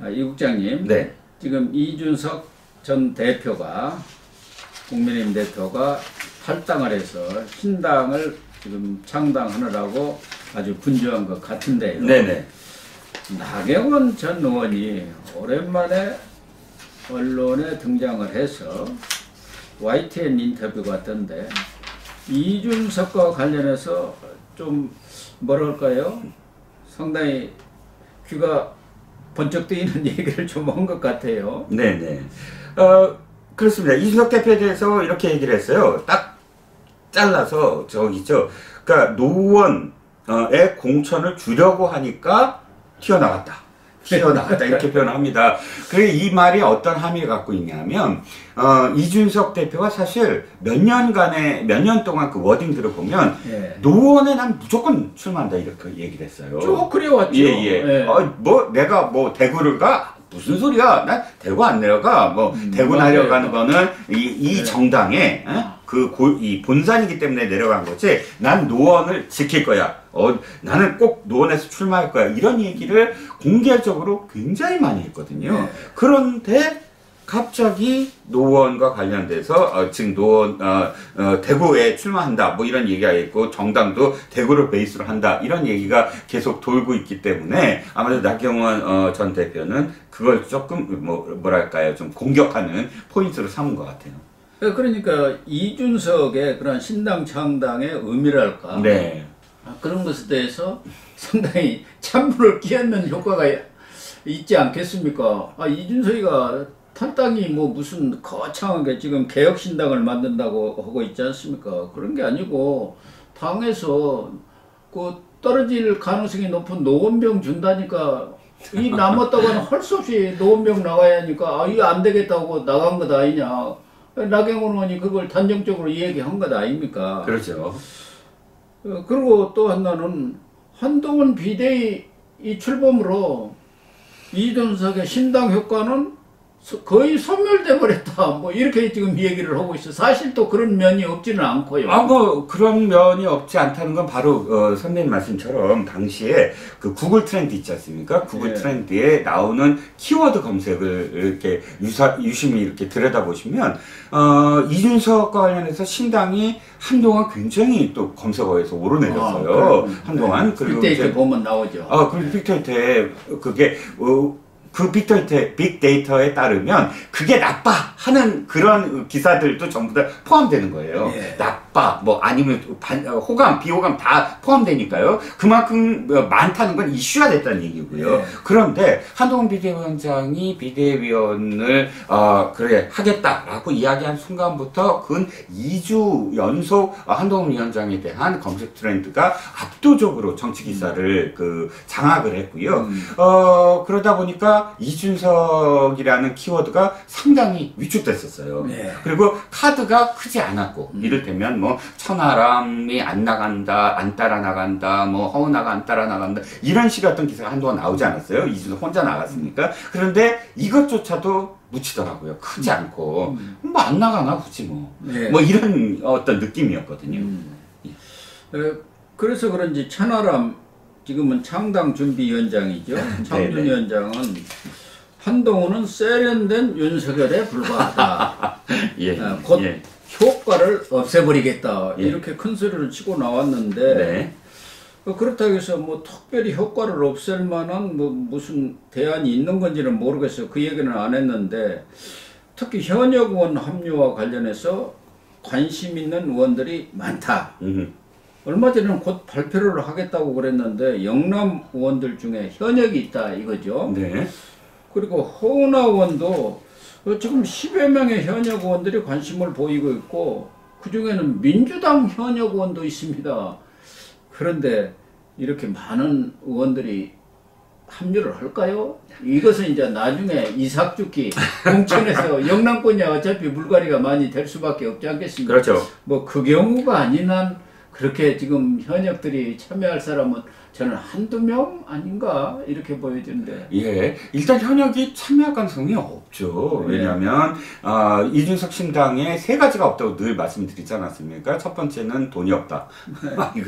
이 국장님, 네. 지금 이준석 전 대표가 국민의힘 대표가 탈당을 해서 신당을 지금 창당하느라고 아주 분주한 것 같은데요. 네네. 나경원 전 의원이 오랜만에 언론에 등장을 해서 YTN 인터뷰 같던데 이준석과 관련해서 좀 뭐랄까요? 상당히 귀가 번쩍 뜨이는 얘기를 좀 한 것 같아요. 네네. 그렇습니다. 이준석 대표에 대해서 이렇게 얘기를 했어요. 딱 잘라서 저기죠. 그러니까 노원의 공천을 주려고 하니까 튀어나갔다. 이렇게 표현합니다. 그리고 이 말이 어떤 함의를 갖고 있냐면 이준석 대표가 사실 몇 년 동안 그 워딩들을 보면 예. 노원에 난 무조건 출마한다 이렇게 얘기를 했어요. 쭉 그래왔죠. 예. 예. 내가 뭐 대구를 가? 무슨 소리야? 난 대구 안 내려가. 뭐 대구 내려가는 거는 이 정당의 이 본산이기 때문에 내려간 거지. 난 노원을 지킬 거야. 나는 꼭 노원에서 출마할 거야. 이런 얘기를 공개적으로 굉장히 많이 했거든요. 네. 그런데 갑자기 노원과 관련돼서 지금 노원 대구에 출마한다 뭐 이런 얘기가 있고 정당도 대구를 베이스로 한다 이런 얘기가 계속 돌고 있기 때문에 아마도 나경원 전 대표는 그걸 조금 뭐랄까요 좀 공격하는 포인트로 삼은 것 같아요. 그러니까 이준석의 그런 신당 창당의 의미랄까. 네. 그런 것에 대해서 상당히 찬물을 끼얹는 효과가 있지 않겠습니까? 이준석이가 탈당이 뭐 무슨 거창하게 지금 개혁신당을 만든다고 하고 있지 않습니까? 그런 게 아니고 당에서 그 떨어질 가능성이 높은 노원병 준다니까 이 남았다가는 할 수 없이 노원병 나가야 하니까 이거 안 되겠다고 나간 것 아니냐. 나경원 의원이 그걸 단정적으로 얘기한 것 아닙니까? 그렇죠. 그리고 또 하나는 한동훈 비대위 이 출범으로 이준석의 신당 효과는 거의 소멸돼 버렸다. 뭐 이렇게 지금 얘기를 하고 있어. 사실 또 그런 면이 없지는 않고요. 뭐 그런 면이 없지 않다는 건 바로 선배님 말씀처럼 당시에 그 구글 트렌드 있지 않습니까? 구글 트렌드에 나오는 키워드 검색을 이렇게 유심히 이렇게 들여다보시면 이준석과 관련해서 신당이 한동안 굉장히 또 검색어에서 오르내렸어요. 한동안. 그리고 빅데이터 보면 나오죠. 그리고 빅데이터에 그게 그 빅데이터에 따르면 그게 나빠 하는 그런 기사들도 전부 다 포함되는 거예요. 예. 나빠 뭐 아니면 호감 비호감 다 포함되니까요. 그만큼 많다는 건 이슈가 됐다는 얘기고요. 예. 그런데 한동훈 비대위원장이 비대위원을 그래 하겠다라고 이야기한 순간부터 근 2주 연속 한동훈 위원장에 대한 검색 트렌드가 압도적으로 정치 기사를 장악을 했고요. 그러다 보니까 이준석이라는 키워드가 상당히 위축됐었어요. 네. 그리고 카드가 크지 않았고 이를테면 뭐 천하람이 안 나간다, 안 따라 나간다, 뭐 허은하가 안 따라 나간다 이런 식의 어떤 기사가 한동안 나오지 않았어요. 이준석 혼자 나갔으니까. 그런데 이것조차도 묻히더라고요. 크지 않고 뭐 안 나가나 굳이 뭐 이런 어떤 느낌이었거든요. 그래서 그런지 천하람 지금은 창당준비위원장이죠. 창준위원장은 한동훈은 세련된 윤석열에 불과하다. 곧 효과를 없애버리겠다. 이렇게 큰 소리를 치고 나왔는데 그렇다고 해서 뭐 특별히 효과를 없앨 만한 뭐 무슨 대안이 있는 건지는 모르겠어요. 그 얘기는 안 했는데 특히 현역 의원 합류와 관련해서 관심 있는 의원들이 많다. 얼마 전에는 곧 발표를 하겠다고 그랬는데 영남 의원들 중에 현역이 있다 이거죠. 네. 그리고 허은하 의원도 지금 10여 명의 현역 의원들이 관심을 보이고 있고 그중에는 민주당 현역 의원도 있습니다. 그런데 이렇게 많은 의원들이 합류를 할까요? 이것은 이제 나중에 이삭죽기 공천에서 영남권이 어차피 물갈이가 많이 될 수밖에 없지 않겠습니까? 그렇죠. 뭐 그 경우가 아닌 한 그렇게 지금 현역들이 참여할 사람은 저는 한두 명 아닌가 이렇게 보여지는데. 예, 일단 현역이 참여할 가능성이 없죠. 예. 왜냐하면 이준석 신당에 세 가지가 없다고 늘 말씀드리지 않았습니까? 첫 번째는 돈이 없다.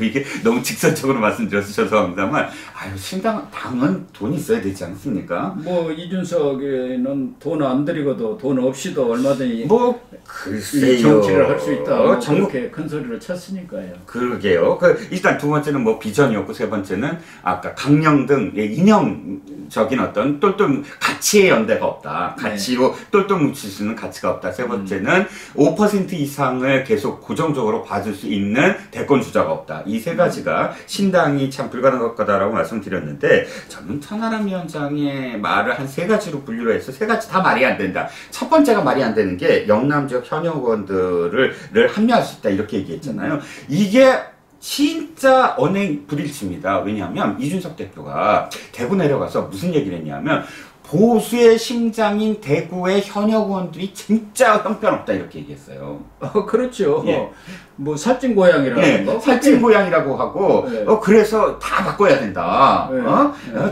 이게 너무 직선적으로 말씀드려서 죄송합니다만, 신당 당은 돈이 있어야 되지 않습니까? 뭐 이준석에는 돈 안 들이고도 돈 없이도 얼마든지 뭐 글쎄요. 정치를 할 수 있다. 전국 그렇게 큰 소리를 쳤으니까요. 그러게요. 일단 두 번째는 뭐 비전이었고, 세 번째는 아까 강령 등 이념적인 어떤 똘똘 가치의 연대가 없다. 가치로 똘똘 뭉칠 수 있는 가치가 없다. 세 번째는 5% 이상을 계속 고정적으로 받을 수 있는 대권 주자가 없다. 이 세 가지가 신당이 참 불가능할 거다라고 말씀드렸는데, 저는 천하람 위원장의 말을 한 세 가지로 분류를 해서 세 가지 다 말이 안 된다. 첫 번째가 말이 안 되는 게 영남 지역 현역 의원들을 합류할 수 있다 이렇게 얘기했잖아요. 이게 진짜 언행 불일치입니다. 왜냐하면 이준석 대표가 대구 내려가서 무슨 얘기를 했냐면, 보수의 심장인 대구의 현역 의원들이 진짜 형편없다 이렇게 얘기했어요. 그렇죠. 예. 뭐 살찐 고양이라는 거. 살찐 고양이라고 하고, 그래서 다 바꿔야 된다.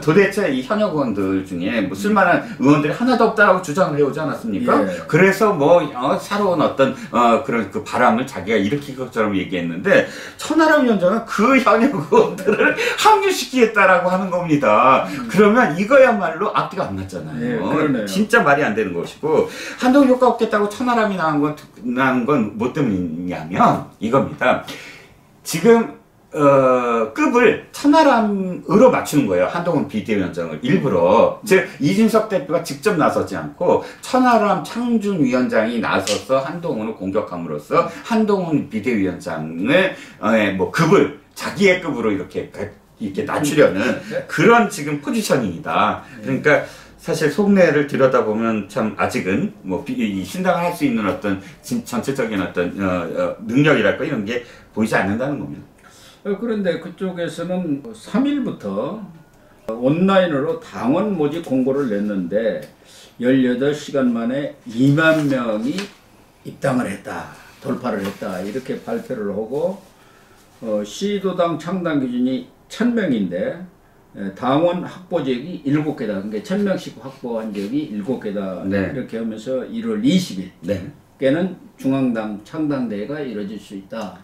도대체 이 현역 의원들 중에 뭐 쓸만한 의원들이 하나도 없다라고 주장을 해오지 않았습니까? 그래서 뭐 새로운 어떤 그런 그 바람을 자기가 일으킨 것처럼 얘기했는데, 천하람 위원장은 그 현역 의원들을 합류시키겠다라고 하는 겁니다. 그러면 이거야말로 앞뒤가 안 맞잖아요. 진짜 말이 안 되는 것이고, 한동 효과 없겠다고 천하람이 나온 건 뭐 때문이냐면 이겁니다. 지금 급을 천하람으로 맞추는 거예요. 한동훈 비대위원장을 일부러. 즉 이준석 대표가 직접 나서지 않고 천하람 창준 위원장이 나서서 한동훈을 공격함으로써 한동훈 비대위원장을 뭐 급을 자기의 급으로 이렇게 낮추려는 그런 지금 포지셔닝이다. 그러니까 사실 속내를 들여다보면 참 아직은 뭐 이 신당을 할 수 있는 어떤 전체적인 어떤 능력이랄까 이런 게 보이지 않는다는 겁니다. 그런데 그쪽에서는 3일부터 온라인으로 당원 모집 공고를 냈는데 18시간 만에 2만 명이 입당을 했다, 돌파를 했다 이렇게 발표를 하고, 시도당 창당 기준이 1000명인데 당원 확보 지역이 7개다. 그러니까 1000명씩 확보한 지역이 7개다. 이렇게 하면서 1월 20일께는 중앙당 창당대회가 이루어질 수 있다.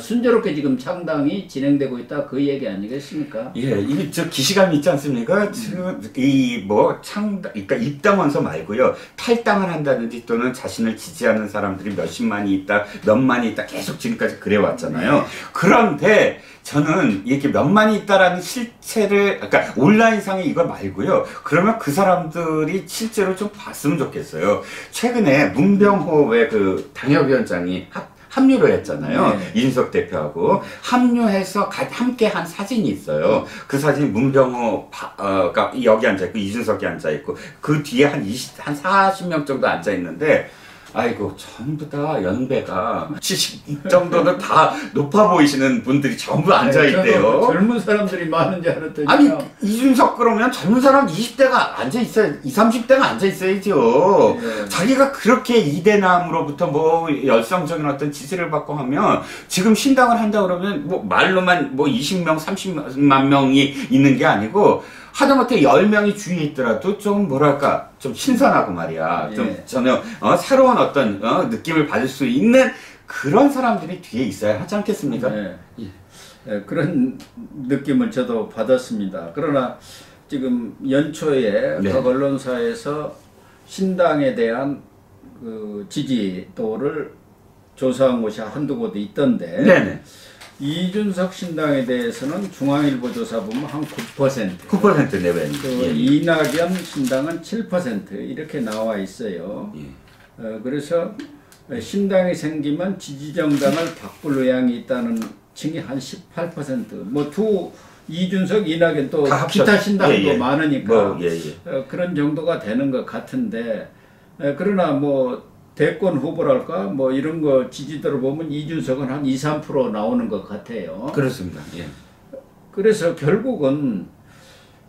순조롭게 지금 창당이 진행되고 있다, 그 얘기 아니겠습니까? 예, 이게 저 기시감이 있지 않습니까? 지금 이 뭐 창당, 그러니까 입당원서 말고요, 탈당을 한다든지 또는 자신을 지지하는 사람들이 몇십만이 있다, 몇만이 있다, 계속 지금까지 그래 왔잖아요. 그런데 저는 이렇게 몇만이 있다라는 실체를, 그러니까 온라인상에 이걸 말고요, 그러면 그 사람들이 실제로 좀 봤으면 좋겠어요. 최근에 문병호 왜 그 당협위원장이 합류를 했잖아요. 이준석 대표하고 합류해서 함께 한 사진이 있어요. 그 사진이 문병호가 여기 앉아있고 이준석이 앉아있고 그 뒤에 한 40명 정도 앉아있는데, 아이고 전부 다 연배가 70 정도는 다 높아 보이시는 분들이 전부 앉아있대요. 젊은 사람들이 많은 줄 알았더니. 아니 이준석 그러면 젊은 사람 20대가 앉아있어야, 20, 30대가 앉아있어야죠. 자기가 그렇게 이대남으로부터 뭐 열성적인 어떤 지지를 받고 하면, 지금 신당을 한다 그러면 뭐 말로만 뭐 20명 30만 명이 있는 게 아니고 하다못해 10명이 주위에 있더라도 좀 뭐랄까 좀 신선하고 말이야. 좀 전혀 새로운 어떤 느낌을 받을 수 있는 그런 사람들이 뒤에 있어야 하지 않겠습니까? 그런 느낌을 저도 받았습니다. 그러나 지금 연초에 각 언론사에서 신당에 대한 그 지지도를 조사한 곳이 한두 곳 있던데, 이준석 신당에 대해서는 중앙일보 조사 보면 한 9%. 9% 내외입니다. 이낙연 신당은 7% 이렇게 나와 있어요. 그래서 신당이 생기면 지지정당을 바꿀 의향이 있다는 층이 한 18%. 뭐 이준석, 이낙연 또 기타 신당도 많으니까 그런 정도가 되는 것 같은데, 그러나 뭐 대권 후보랄까 뭐 이런 거 지지도를 보면 이준석은 한 2, 3% 나오는 것 같아요. 그렇습니다. 그래서 결국은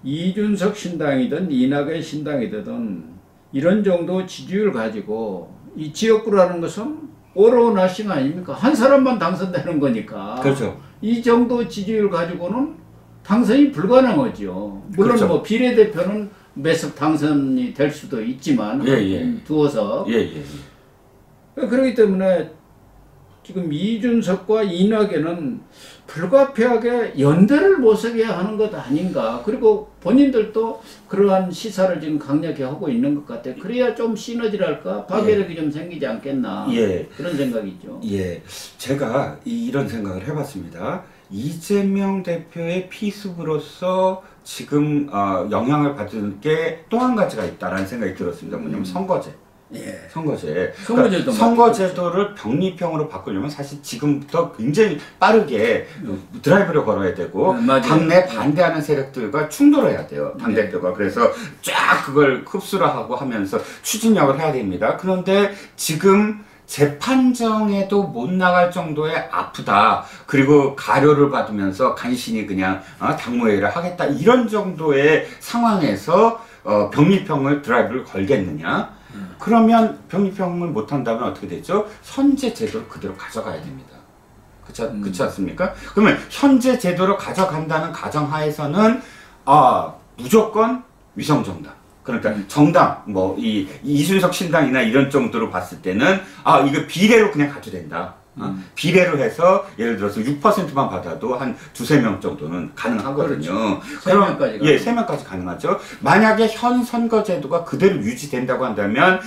이준석 신당이든 이낙연 신당이든 이런 정도 지지율 가지고, 이 지역구라는 것은 오로나싱 아닙니까? 한 사람만 당선되는 거니까. 그렇죠. 이 정도 지지율 가지고는 당선이 불가능하죠. 물론 그렇죠. 뭐 비례대표는 몇 석 당선이 될 수도 있지만 두어서. 그렇기 때문에 지금 이준석과 이낙연은 불가피하게 연대를 모색해 하는 것 아닌가. 그리고 본인들도 그러한 시사를 지금 강력히 하고 있는 것 같아요. 그래야 좀 시너지랄까 파괴력이 좀 생기지 않겠나. 그런 생각이죠. 제가 이런 생각을 해봤습니다. 이재명 대표의 피습으로서 지금 영향을 받은 게 또 한 가지가 있다라는 생각이 들었습니다. 뭐냐면 선거제. 선거제도를 병립형으로 바꾸려면 사실 지금부터 굉장히 빠르게 드라이브를 걸어야 되고 당내 반대하는 세력들과 충돌해야 돼요. 당대표가. 그래서 쫙 그걸 흡수를 하고 하면서 추진력을 해야 됩니다. 그런데 지금 재판정에도 못 나갈 정도의 아프다. 그리고 가료를 받으면서 간신히 그냥 당무회의를 하겠다. 이런 정도의 상황에서 병립형을 드라이브를 걸겠느냐? 그러면 병립형을 못한다면 어떻게 되죠? 현재 제도를 그대로 가져가야 됩니다. 그렇지 않습니까? 그러면 현재 제도를 가져간다는 가정하에서는 무조건 위성정당. 그러니까 정당, 뭐 이준석 신당이나 이런 정도로 봤을 때는 이거 비례로 그냥 가도 된다. 비례로 해서 예를 들어서 6%만 받아도 한 두세 명 정도는 가능하거든요. 그럼 3명까지 가능하죠. 만약에 현 선거제도가 그대로 유지된다고 한다면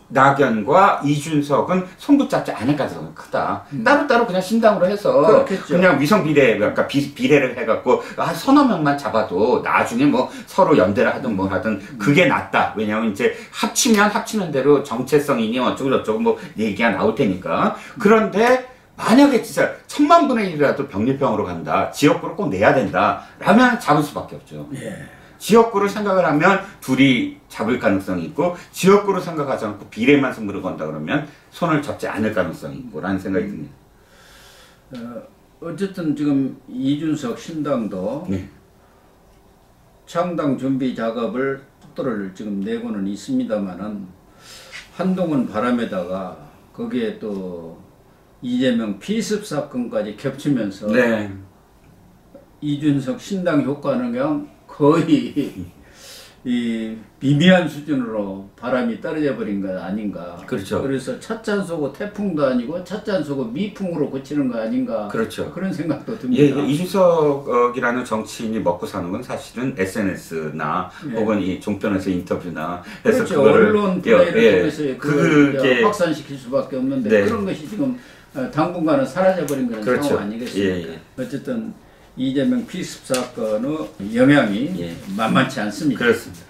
이낙연과 이준석은 손붙잡지 않을 가능성이 크다. 따로따로 그냥 신당으로 해서 그냥 위성 비례, 그러니까 비례를 해갖고 한 서너 명만 잡아도 나중에 뭐 서로 연대를 하든 뭐 하든 그게 낫다. 왜냐하면 이제 합치는 대로 정체성이니 어쩌고저쩌고 뭐 얘기가 나올 테니까. 그런데 만약에 진짜 1000만분의 1이라도 병립형으로 간다. 지역구를 꼭 내야 된다. 라면 잡을 수밖에 없죠. 지역구를 생각을 하면 둘이 잡을 가능성이 있고 지역구를 생각하지 않고 비례만 승부를 건다 그러면 손을 잡지 않을 가능성이 있고 라는 생각이 듭니다. 어쨌든 지금 이준석 신당도 창당 준비 작업을 속도를 지금 내고는 있습니다만은 한동훈 바람에다가 거기에 또 이재명 피습 사건까지 겹치면서 이준석 신당 효과는 그냥 거의 이 미미한 수준으로 바람이 떨어져 버린 것 아닌가. 그래서 찻잔 쏘고 태풍도 아니고 찻잔 쏘고 미풍으로 고치는 거 아닌가. 그런 생각도 듭니다. 이준석이라는 정치인이 먹고 사는 건 사실은 SNS나 혹은 이 종편에서 인터뷰나 해서 언론 플레이를 통해서 그걸 확산시킬 수밖에 없는데 그런 것이 지금 당분간은 사라져버린 그런 상황 아니겠습니까? 어쨌든 이재명 피습 사건의 영향이 만만치 않습니다. 그렇습니다.